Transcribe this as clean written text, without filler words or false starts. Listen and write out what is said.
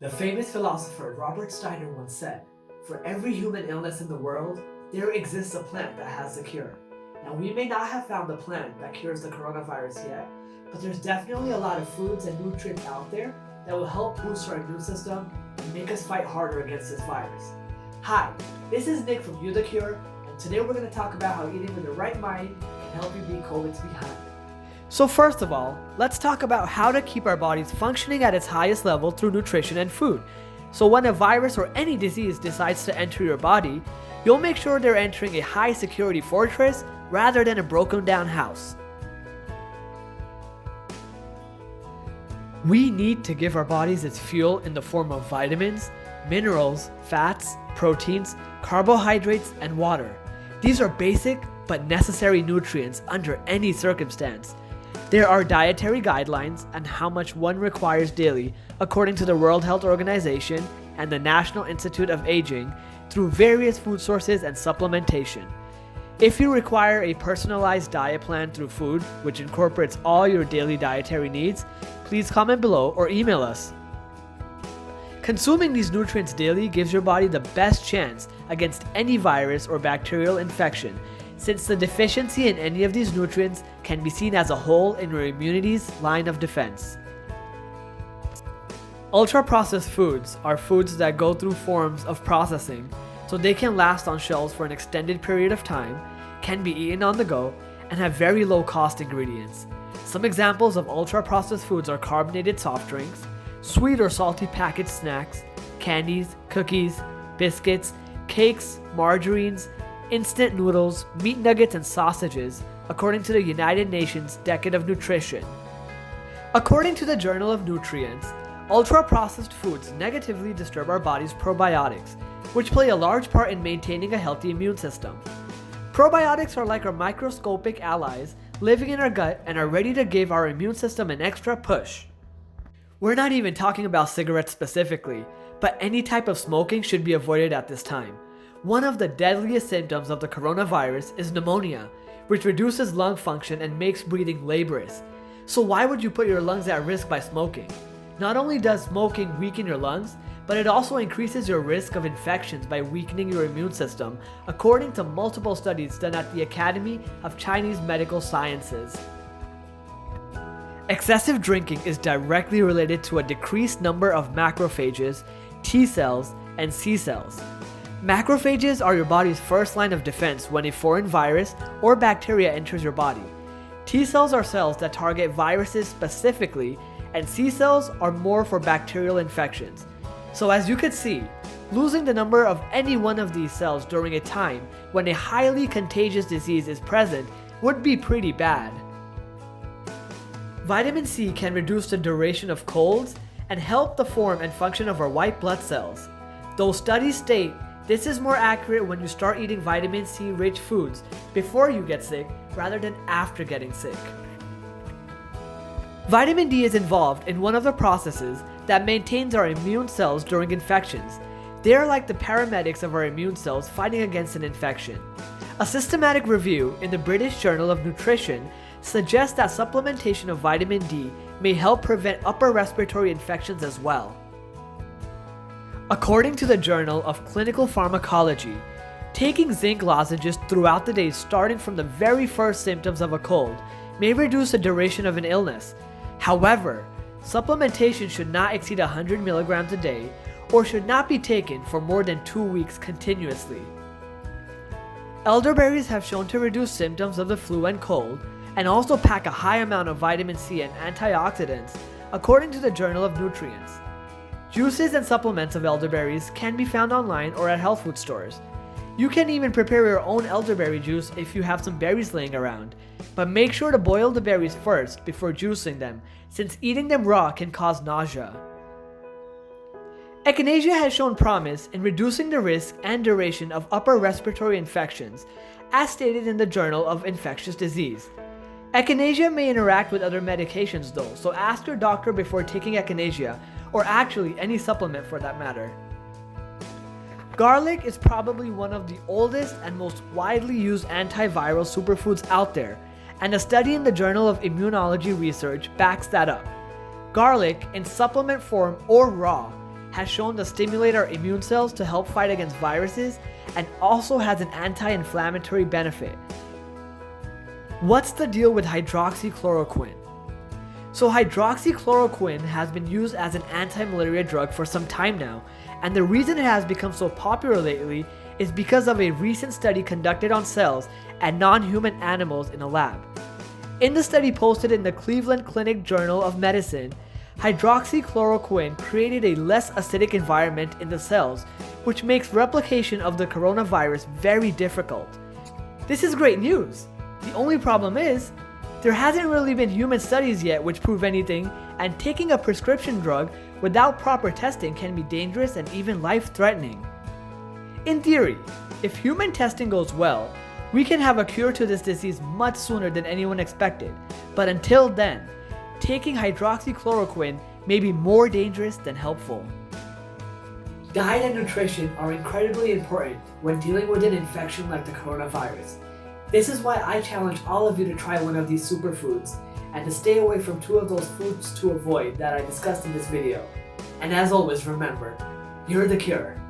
The famous philosopher Robert Steiner once said, "For every human illness in the world, there exists a plant that has the cure." Now, we may not have found the plant that cures the coronavirus yet, but there's definitely a lot of foods and nutrients out there that will help boost our immune system and make us fight harder against this virus. Hi, this is Nick from UTheCure, and today we're going to talk about how eating with the right mind can help you beat COVIDs behind. So first of all, let's talk about how to keep our bodies functioning at its highest level through nutrition and food. So when a virus or any disease decides to enter your body, you'll make sure they're entering a high security fortress rather than a broken down house. We need to give our bodies its fuel in the form of vitamins, minerals, fats, proteins, carbohydrates, and water. These are basic but necessary nutrients under any circumstance. There are dietary guidelines on how much one requires daily according to the World Health Organization and the National Institute of Aging through various food sources and supplementation. If you require a personalized diet plan through food, which incorporates all your daily dietary needs, please comment below or email us. Consuming these nutrients daily gives your body the best chance against any virus or bacterial infection, since the deficiency in any of these nutrients can be seen as a hole in your immunity's line of defense. Ultra-processed foods are foods that go through forms of processing so they can last on shelves for an extended period of time, can be eaten on the go, and have very low cost ingredients. Some examples of ultra-processed foods are carbonated soft drinks, sweet or salty packaged snacks, candies, cookies, biscuits, cakes, margarines, instant noodles, meat nuggets, and sausages, according to the United Nations Decade of Nutrition. According to the Journal of Nutrients, ultra-processed foods negatively disturb our body's probiotics, which play a large part in maintaining a healthy immune system. Probiotics are like our microscopic allies living in our gut and are ready to give our immune system an extra push. We're not even talking about cigarettes specifically, but any type of smoking should be avoided at this time. One of the deadliest symptoms of the coronavirus is pneumonia, which reduces lung function and makes breathing laborious. So why would you put your lungs at risk by smoking? Not only does smoking weaken your lungs, but it also increases your risk of infections by weakening your immune system, according to multiple studies done at the Academy of Chinese Medical Sciences. Excessive drinking is directly related to a decreased number of macrophages, T cells, and C cells. Macrophages are your body's first line of defense when a foreign virus or bacteria enters your body. T cells are cells that target viruses specifically, and C cells are more for bacterial infections. So as you could see, losing the number of any one of these cells during a time when a highly contagious disease is present would be pretty bad. Vitamin C can reduce the duration of colds and help the form and function of our white blood cells. Though studies state this is more accurate when you start eating vitamin C rich foods before you get sick rather than after getting sick. Vitamin D is involved in one of the processes that maintains our immune cells during infections. They are like the paramedics of our immune cells fighting against an infection. A systematic review in the British Journal of Nutrition suggests that supplementation of vitamin D may help prevent upper respiratory infections as well. According to the Journal of Clinical Pharmacology, taking zinc lozenges throughout the day starting from the very first symptoms of a cold may reduce the duration of an illness. However, supplementation should not exceed 100 milligrams a day or should not be taken for more than 2 weeks continuously. Elderberries have shown to reduce symptoms of the flu and cold and also pack a high amount of vitamin C and antioxidants, according to the Journal of Nutrients. Juices and supplements of elderberries can be found online or at health food stores. You can even prepare your own elderberry juice if you have some berries laying around, but make sure to boil the berries first before juicing them, since eating them raw can cause nausea. Echinacea has shown promise in reducing the risk and duration of upper respiratory infections, as stated in the Journal of Infectious Disease. Echinacea may interact with other medications though, so ask your doctor before taking echinacea, or actually any supplement for that matter. Garlic is probably one of the oldest and most widely used antiviral superfoods out there, and a study in the Journal of Immunology Research backs that up. Garlic, in supplement form or raw, has shown to stimulate our immune cells to help fight against viruses and also has an anti-inflammatory benefit. What's the deal with hydroxychloroquine? So hydroxychloroquine has been used as an anti-malaria drug for some time now, and the reason it has become so popular lately is because of a recent study conducted on cells and non-human animals in a lab. In the study posted in the Cleveland Clinic Journal of Medicine, hydroxychloroquine created a less acidic environment in the cells, which makes replication of the coronavirus very difficult. This is great news. The only problem is, there hasn't really been human studies yet which prove anything, and taking a prescription drug without proper testing can be dangerous and even life-threatening. In theory, if human testing goes well, we can have a cure to this disease much sooner than anyone expected, but until then, taking hydroxychloroquine may be more dangerous than helpful. Diet and nutrition are incredibly important when dealing with an infection like the coronavirus. This is why I challenge all of you to try one of these superfoods and to stay away from 2 of those foods to avoid that I discussed in this video. And as always, remember, you're the cure.